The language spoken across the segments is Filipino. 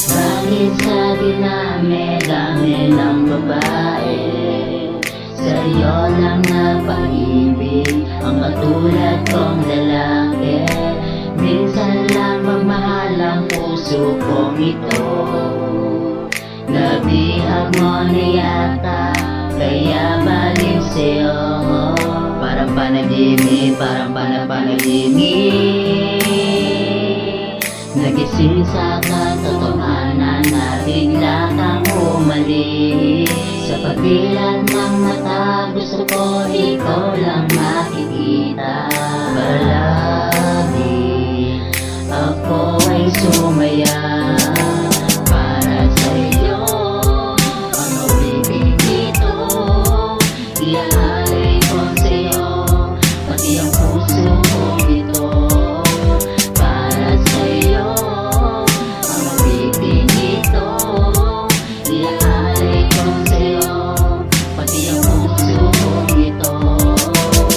Dahil sa dinami-dami ng babae, sa'yo lang napag-ibig ang katulad kong lalaki. Minsan lang magmahal ang puso kong ito. Nabihag mo na yata, kaya balik sa'yo. Parang panaginip, parang panaginip. Nagising sa katotohanan na bigla kang umalis. Sa pagbilan ng mata, gusto ko ikaw lang makikita. Palagi ako ay sumaya para sa'yo. Ang ibig dito, iaalay ko sa'yo, pati ang puso kong ito. Para sa'yo, ang ibig dito, iaalay ko sa'yo, pati ang puso kong ito.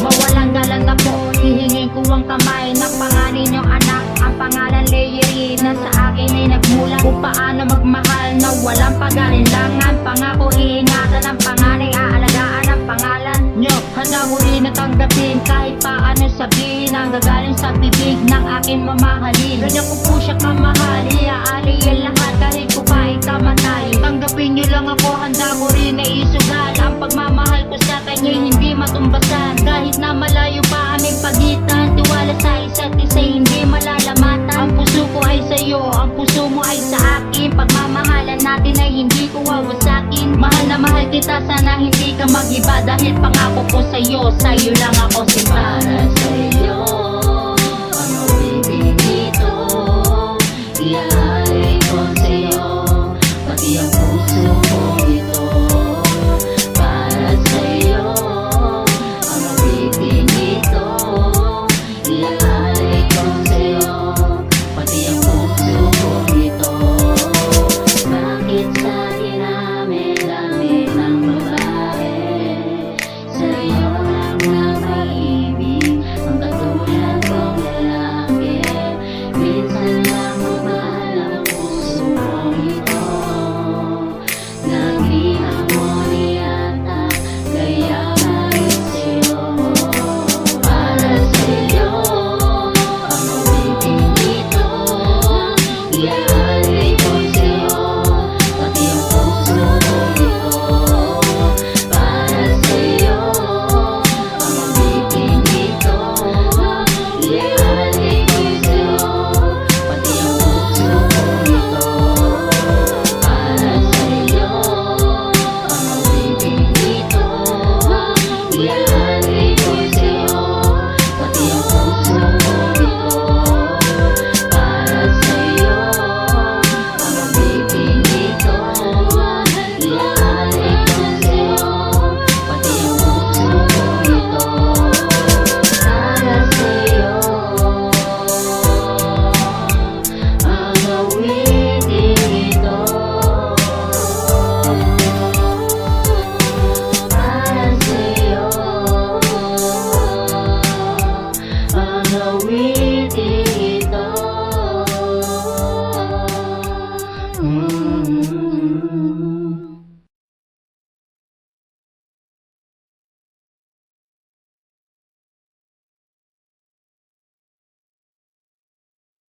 Mawalang galang na po, hihingin ko ang kamay ng pangalan niyong anak. Ang pangalan Leyery na sa akin ay nagmula kung paano magmahal na walang pag-alinlangan. Pangako iingatan ang panganay, aalagaan ang pangalan niyo. Handa ko rin natanggapin kahit paano sabihin ang gagaling sa bibig ng aking mamahalin. Ganyan ko po siya kamahal, iaalay ang lahat kahit ko pa ikamatay. Tanggapin niyo lang ako, handa ko rin na isugal ang pagmamahal ko sa kanya, hindi matumbasan. Kahit na malayo pa aming pagitan, tiwala sa isa't isa hindi malalamatan. Ang puso ko ay sa'yo, ang puso mo ay sa akin. Pagmamahalan natin ay hindi ko wawasakin. Mahal na mahal kita, sana hindi ka mag-iba. Dahil pangako ko sa'yo, sa'yo lang ako sinta. Para